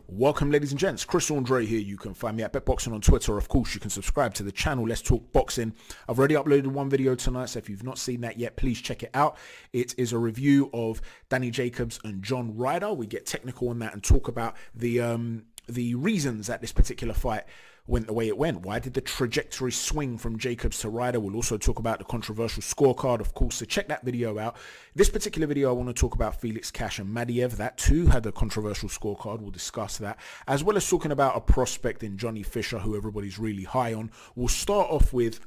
Welcome, ladies and gents. Chris Andre here. You can find me at BetBoxing on Twitter. Of course, you can subscribe to the channel. Let's Talk Boxing. I've already uploaded one video tonight, so if you've not seen that yet, please check it out. It is a review of Danny Jacobs and John Ryder. We get technical on that and talk about the reasons that this particular fight went the way it went. Why did the trajectory swing from Jacobs to Ryder? We'll also talk about the controversial scorecard, of course, so check that video out. This particular video, I want to talk about Felix Cash and Madiev. That too had a controversial scorecard. We'll discuss that, as well as talking about a prospect in Johnny Fisher, who everybody's really high on. We'll start off with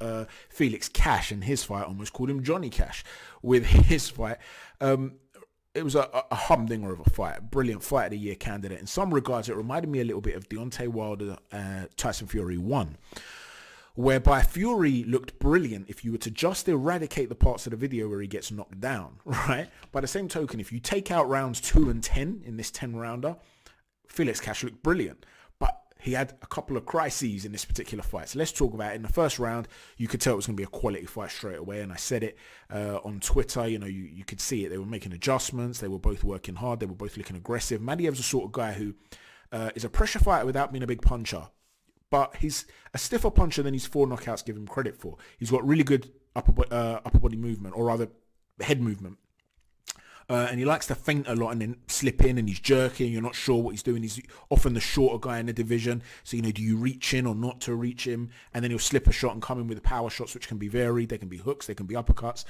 Felix Cash and his fight. I almost called him Johnny Cash with his fight. It was a humdinger of a fight, brilliant fight of the year candidate. In some regards, it reminded me a little bit of Deontay Wilder, Tyson Fury 1, whereby Fury looked brilliant if you were to just eradicate the parts of the video where he gets knocked down, right? By the same token, if you take out rounds 2 and 10 in this 10-rounder, Felix Cash looked brilliant. But he had a couple of crises in this particular fight. So let's talk about it. In the first round, you could tell it was going to be a quality fight straight away. And I said it on Twitter. You know, you could see it. They were making adjustments. They were both working hard. They were both looking aggressive. Madiev's the sort of guy who is a pressure fighter without being a big puncher. But he's a stiffer puncher than his 4 knockouts give him credit for. He's got really good upper body movement, or rather head movement. And he likes to feint a lot and then slip in, and he's jerking. You're not sure what he's doing. He's often the shorter guy in the division. So, you know, do you reach in or not to reach him? And then he'll slip a shot and come in with power shots, which can be varied. They can be hooks. They can be uppercuts.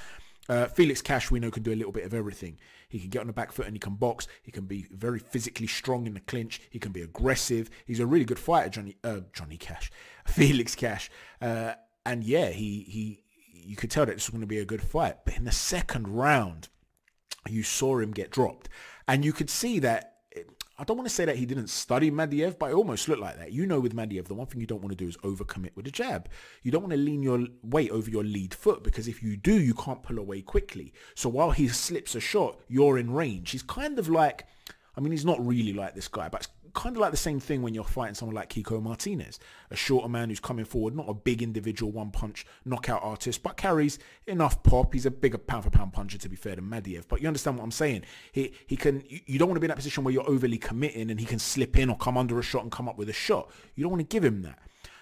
Felix Cash, we know, can do a little bit of everything. He can get on the back foot and he can box. He can be very physically strong in the clinch. He can be aggressive. He's a really good fighter, Johnny Cash. Felix Cash. And yeah, you could tell that this was going to be a good fight. But in the second round, you saw him get dropped, and you could see that. I don't want to say that he didn't study Madiev, but it almost looked like that. You know, with Madiev, the one thing you don't want to do is overcommit with a jab. You don't want to lean your weight over your lead foot, because if you do, you can't pull away quickly. So while he slips a shot, you're in range. He's kind of like, I mean, he's not really like this guy, but it's kind of like the same thing when you're fighting someone like Kiko Martinez, a shorter man who's coming forward, not a big individual one-punch knockout artist, but carries enough pop. He's a bigger pound-for-pound puncher, to be fair, than Madiev. But you understand what I'm saying? He can. You don't want to be in that position where you're overly committing and he can slip in or come under a shot and come up with a shot. You don't want to give him that.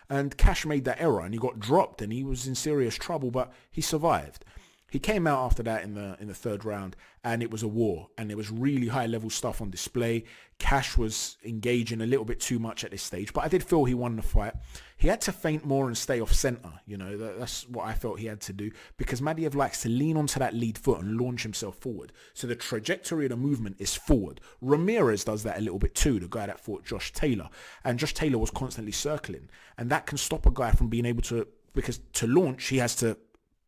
And Cash made that error and he got dropped and he was in serious trouble, but he survived. He came out after that in the third round, and it was a war, and there was really high level stuff on display. Cash was engaging a little bit too much at this stage, but I did feel he won the fight. He had to feint more and stay off center. You know, that's what I felt he had to do, because Madiev likes to lean onto that lead foot and launch himself forward. So the trajectory of the movement is forward. Ramirez does that a little bit too, the guy that fought Josh Taylor, and Josh Taylor was constantly circling, and that can stop a guy from being able to, because to launch he has to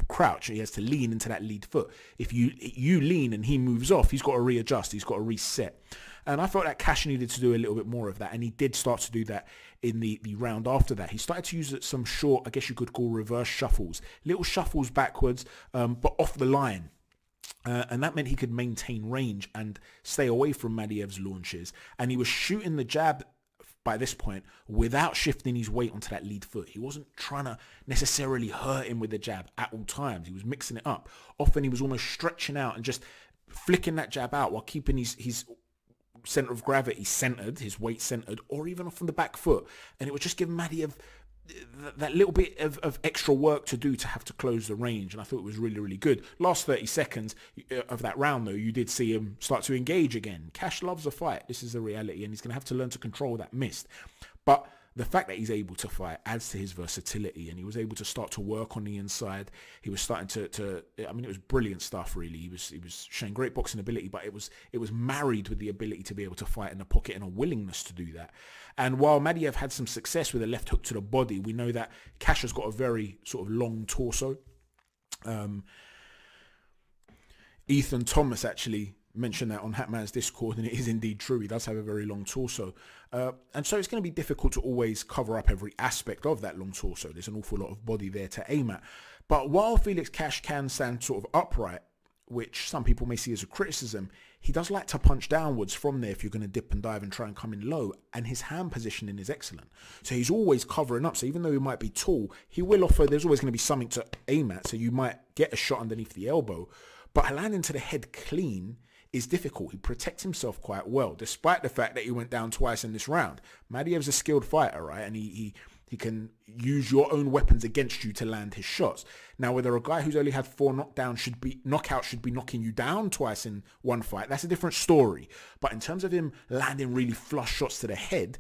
crouch, he has to lean into that lead foot. If you lean and he moves off, he's got to readjust, he's got to reset. And I felt that Cash needed to do a little bit more of that, and he did start to do that in the round after that. He started to use some short, I guess you could call reverse shuffles, little shuffles backwards, but off the line. And that meant he could maintain range and stay away from Madiev's launches. And he was shooting the jab by this point without shifting his weight onto that lead foot. He wasn't trying to necessarily hurt him with the jab at all times. He was mixing it up. Often he was almost stretching out and just flicking that jab out while keeping his center of gravity centered, his weight centered, or even off on the back foot. And it would just give Madiev that little bit of extra work to do to have to close the range, and I thought it was really, really good. Last 30 seconds of that round, though, you did see him start to engage again. Cash loves a fight. This is the reality, and he's going to have to learn to control that mist. But the fact that he's able to fight adds to his versatility, and he was able to start to work on the inside. He was starting to I mean, it was brilliant stuff, really. He was showing great boxing ability, but it was married with the ability to be able to fight in the pocket and a willingness to do that. And while Madiev had some success with a left hook to the body, we know that Cash has got a very sort of long torso. Ethan Thomas actually mentioned that on Hatman's Discord, and it is indeed true. He does have a very long torso, and so it's going to be difficult to always cover up every aspect of that long torso. There's an awful lot of body there to aim at. But while Felix Cash can stand sort of upright, which some people may see as a criticism, he does like to punch downwards from there if you're going to dip and dive and try and come in low, and his hand positioning is excellent. So he's always covering up. So even though he might be tall, he will offer, there's always going to be something to aim at, so you might get a shot underneath the elbow, but landing to the head clean is difficult. He protects himself quite well, despite the fact that he went down twice in this round. Madiev's a skilled fighter, right? And he can use your own weapons against you to land his shots. Now, whether a guy who's only had 4 knockouts should be knocking you down twice in one fight, that's a different story. But in terms of him landing really flush shots to the head,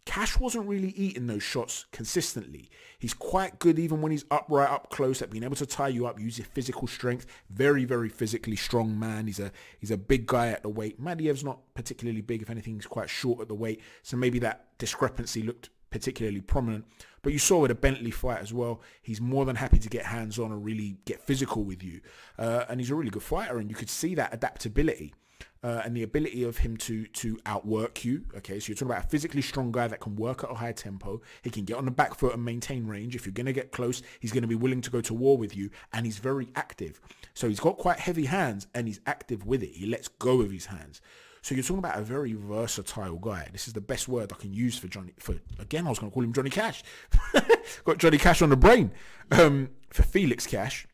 Cash wasn't really eating those shots consistently. He's quite good even when he's upright, up close, at being able to tie you up, use his physical strength. Very, very physically strong man. He's a big guy at the weight. Madiev's not particularly big. If anything, he's quite short at the weight. So maybe that discrepancy looked particularly prominent. But you saw with a Bentley fight as well, he's more than happy to get hands-on and really get physical with you. And he's a really good fighter, and you could see that adaptability. And the ability of him to outwork you. Okay, so you're talking about a physically strong guy that can work at a high tempo. He can get on the back foot and maintain range. If you're going to get close, he's going to be willing to go to war with you, and he's very active. So he's got quite heavy hands, and he's active with it. He lets go of his hands. So you're talking about a very versatile guy. This is the best word I can use for Johnny. Again, I was going to call him Johnny Cash. Got Johnny Cash on the brain. For Felix Cash,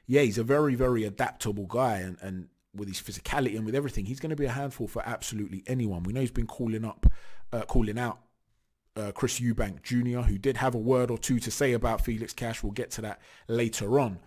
yeah, he's a very, very adaptable guy, and with his physicality and with everything, he's going to be a handful for absolutely anyone. We know he's been calling out Chris Eubank Jr., who did have a word or two to say about Felix Cash. We'll get to that later on.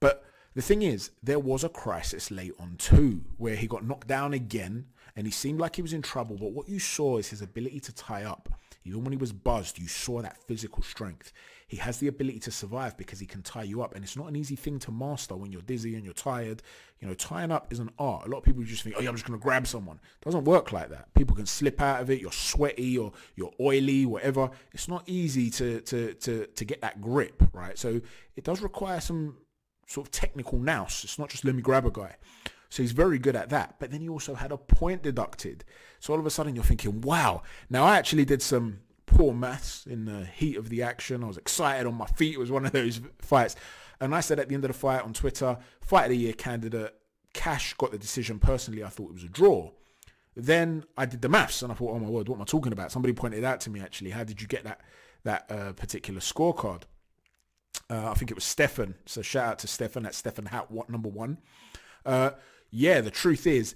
But the thing is, there was a crisis late on too, where he got knocked down again, and he seemed like he was in trouble. But what you saw is his ability to tie up. Even when he was buzzed, you saw that physical strength. He has the ability to survive because he can tie you up. And it's not an easy thing to master when you're dizzy and you're tired. You know, tying up is an art. A lot of people just think, oh yeah, I'm just going to grab someone. It doesn't work like that. People can slip out of it. You're sweaty or you're oily, whatever. It's not easy to get that grip, right? So it does require some sort of technical nous. It's not just let me grab a guy. So he's very good at that. But then he also had a point deducted. So all of a sudden you're thinking, wow. Now I actually did some poor maths in the heat of the action. I was excited on my feet. It was one of those fights. And I said at the end of the fight on Twitter, Fight of the Year candidate, Cash got the decision. Personally, I thought it was a draw. Then I did the maths and I thought, oh my word, what am I talking about? Somebody pointed out to me actually, how did you get that particular scorecard? I think it was Stefan. So shout out to Stefan. That's Stefan Hat, number 1. Yeah, the truth is,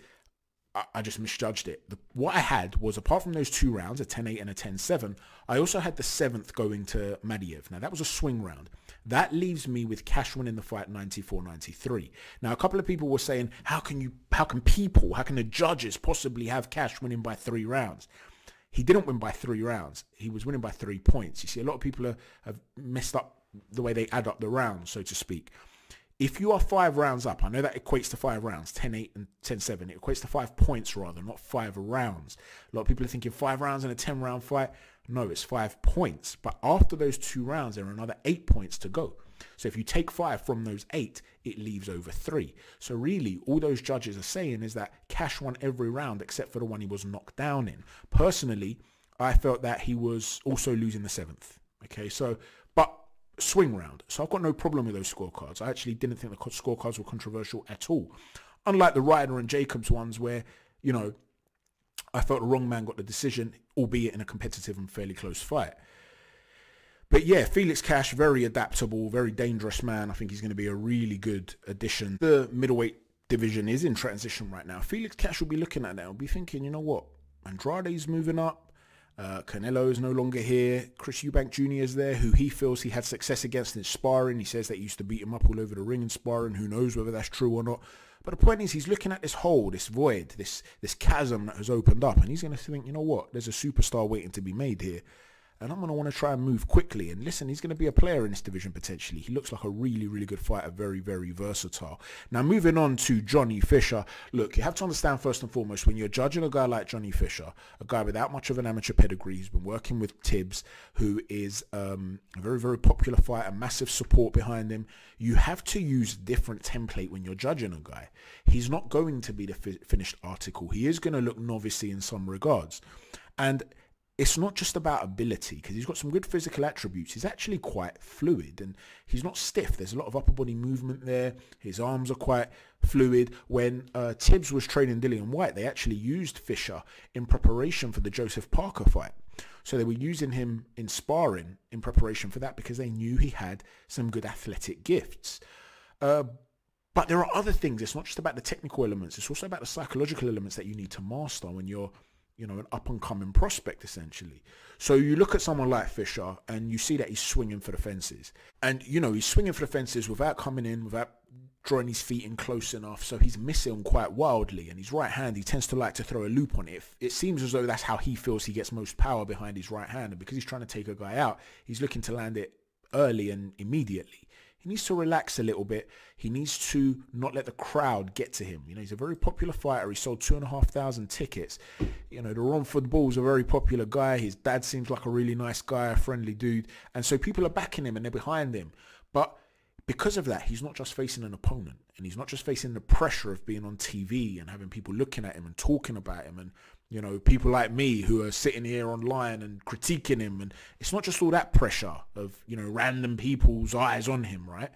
I just misjudged it. What I had was, apart from those 2 rounds, a 10-8 and a 10-7, I also had the 7th going to Madiev. Now, that was a swing round. That leaves me with Cash winning the fight 94-93. Now, a couple of people were saying, how can the judges possibly have Cash winning by 3 rounds? He didn't win by 3 rounds. He was winning by 3 points. You see, a lot of people have messed up the way they add up the rounds, so to speak. If you are 5 rounds up, I know that equates to 5 rounds, 10-8 and 10-7. It equates to 5 points rather, not 5 rounds. A lot of people are thinking 5 rounds in a 10-round fight. No, it's 5 points. But after those 2 rounds, there are another 8 points to go. So if you take 5 from those 8, it leaves over 3. So really, all those judges are saying is that Cash won every round except for the one he was knocked down in. Personally, I felt that he was also losing the 7th. Okay, so, but swing round. So I've got no problem with those scorecards. I actually didn't think the scorecards were controversial at all. Unlike the Ryder and Jacobs ones where, you know, I felt the wrong man got the decision, albeit in a competitive and fairly close fight. But yeah, Felix Cash, very adaptable, very dangerous man. I think he's going to be a really good addition. The middleweight division is in transition right now. Felix Cash will be looking at that and be thinking, you know what, Andrade's moving up. Canelo is no longer here. Chris Eubank Jr. is there, who he feels he had success against in sparring. He says that he used to beat him up all over the ring in sparring. Who knows whether that's true or not. But the point is, he's looking at this hole, this void, this chasm that has opened up. And he's going to think, you know what, there's a superstar waiting to be made here. And I'm going to want to try and move quickly. And listen, he's going to be a player in this division potentially. He looks like a really, really good fighter. Very, very versatile. Now, moving on to Johnny Fisher. Look, you have to understand first and foremost, when you're judging a guy like Johnny Fisher, a guy without much of an amateur pedigree, he's been working with Tibbs, who is a very, very popular fighter, massive support behind him. You have to use a different template when you're judging a guy. He's not going to be the finished article. He is going to look novice-y in some regards. And it's not just about ability, because he's got some good physical attributes. He's actually quite fluid and he's not stiff. There's a lot of upper body movement there. His arms are quite fluid. When Tibbs was training Dillian White, they actually used Fisher in preparation for the Joseph Parker fight. So they were using him in sparring in preparation for that because they knew he had some good athletic gifts. But there are other things. It's not just about the technical elements. It's also about the psychological elements that you need to master when you're, you know, an up-and-coming prospect, essentially. So you look at someone like Fisher and you see that he's swinging for the fences. And, you know, he's swinging for the fences without coming in, without drawing his feet in close enough. So he's missing quite wildly. And his right hand, he tends to like to throw a loop on it. It seems as though that's how he feels he gets most power behind his right hand. And because he's trying to take a guy out, he's looking to land it early and immediately. He needs to relax a little bit. He needs to not let the crowd get to him. You know, he's a very popular fighter. He sold 2,500 tickets. You know, the Romford Bull is a very popular guy. His dad seems like a really nice guy, a friendly dude. And so people are backing him and they're behind him. But because of that, he's not just facing an opponent, and he's not just facing the pressure of being on TV and having people looking at him and talking about him, and, you know, people like me who are sitting here online and critiquing him. And it's not just all that pressure of, you know, random people's eyes on him, right?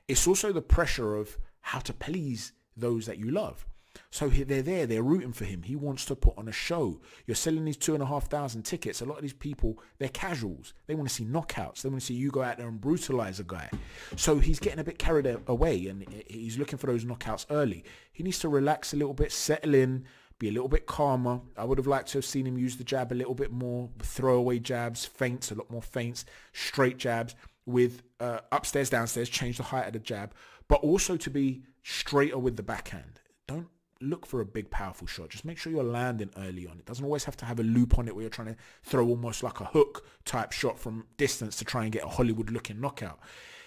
It's also the pressure of how to please those that you love. So they're there, they're rooting for him. He wants to put on a show. You're selling these 2,500 tickets. A lot of these people, they're casuals. They want to see knockouts. They want to see you go out there and brutalize a guy. So he's getting a bit carried away, and he's looking for those knockouts early. He needs to relax a little bit, settle in, be a little bit calmer. I would have liked to have seen him use the jab a little bit more, throwaway jabs, feints, a lot more feints, straight jabs with upstairs, downstairs, change the height of the jab, but also to be straighter with the backhand. Don't look for a big powerful shot. Just make sure you're landing early on. It doesn't always have to have a loop on it where you're trying to throw almost like a hook type shot from distance to try and get a Hollywood looking knockout.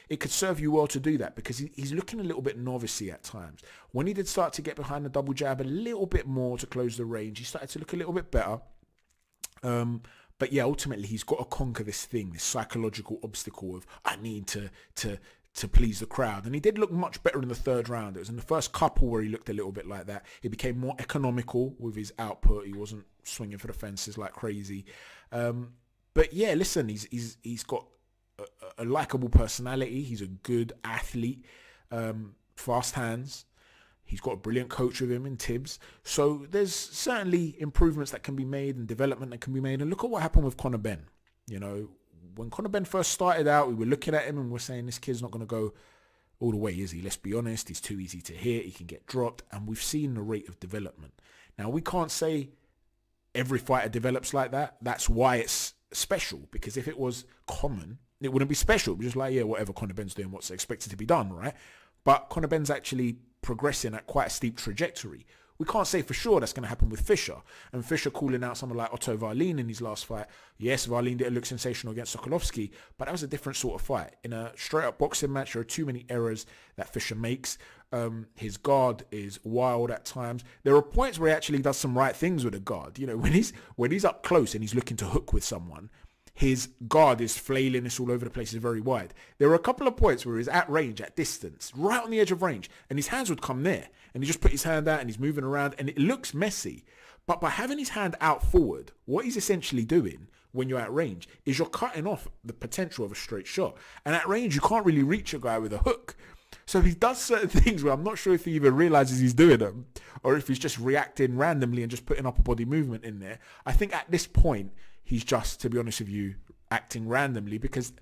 It could serve you well to do that because he's looking a little bit novice-y at times. When he did start to get behind the double jab a little bit more to close the range, he started to look a little bit better. But yeah, ultimately he's got to conquer this thing, this psychological obstacle of I need to please the crowd. And he did look much better in the third round. It was in the first couple where he looked a little bit like that. He became more economical with his output. He wasn't swinging for the fences like crazy. But yeah, listen, he's got a likable personality. He's a good athlete, fast hands. He's got a brilliant coach with him in Tibbs. So there's certainly improvements that can be made and development that can be made. And look at what happened with Conor Benn. You know, when Conor Benn first started out, we were looking at him and we're saying this kid's not going to go all the way, is he? Let's be honest. He's too easy to hit. He can get dropped. And we've seen the rate of development. Now, we can't say every fighter develops like that. That's why it's special. Because if it was common, it wouldn't be special. It would be just like, yeah, whatever Conor Benn's doing, what's expected to be done, right? But Conor Benn's actually progressing at quite a steep trajectory. We can't say for sure that's going to happen with Fisher. And Fisher calling out someone like Otto Wallin in his last fight. Yes, Wallin didn't look sensational against Sokolovsky, but that was a different sort of fight. In a straight-up boxing match, there are too many errors that Fisher makes. His guard is wild at times. There are points where he actually does some right things with a guard. You know, when he's up close and he's looking to hook with someone, his guard is flailing, it's all over the place, it's very wide. There were a couple of points where he's at range, at distance, right on the edge of range, and his hands would come there, and he just put his hand out and he's moving around, and it looks messy. But by having his hand out forward, what he's essentially doing when you're at range is you're cutting off the potential of a straight shot. And at range, you can't really reach a guy with a hook. So he does certain things where I'm not sure if he even realizes he's doing them or if he's just reacting randomly and just putting up a body movement in there. I think at this point, he's just, to be honest with you, acting randomly because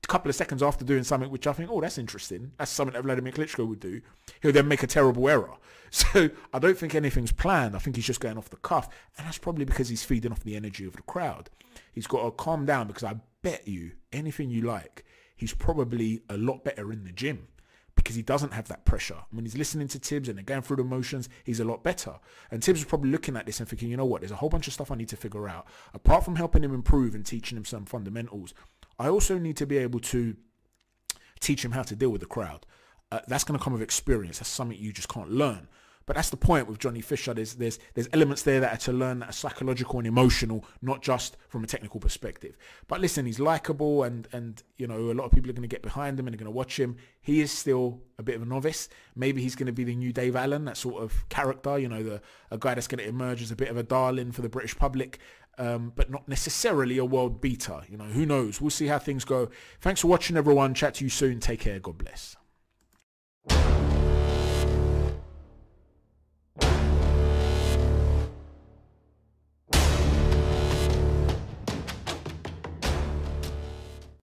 a couple of seconds after doing something which I think, oh, that's interesting. That's something that Vladimir Klitschko would do. He'll then make a terrible error. So I don't think anything's planned. I think he's just going off the cuff. And that's probably because he's feeding off the energy of the crowd. He's got to calm down because I bet you, anything you like, he's probably a lot better in the gym. Because he doesn't have that pressure. When he's listening to Tibbs and they're going through the motions, he's a lot better. And Tibbs is probably looking at this and thinking, you know what, there's a whole bunch of stuff I need to figure out. Apart from helping him improve and teaching him some fundamentals, I also need to be able to teach him how to deal with the crowd. That's going to come with experience. That's something you just can't learn. But that's the point with Johnny Fisher. There's elements there that are to learn that are psychological and emotional, not just from a technical perspective. But listen, he's likable and you know, a lot of people are going to get behind him and are going to watch him. He is still a bit of a novice. Maybe he's going to be the new Dave Allen, that sort of character, you know, a guy that's going to emerge as a bit of a darling for the British public, but not necessarily a world beater. You know, who knows? We'll see how things go. Thanks for watching, everyone. Chat to you soon. Take care. God bless.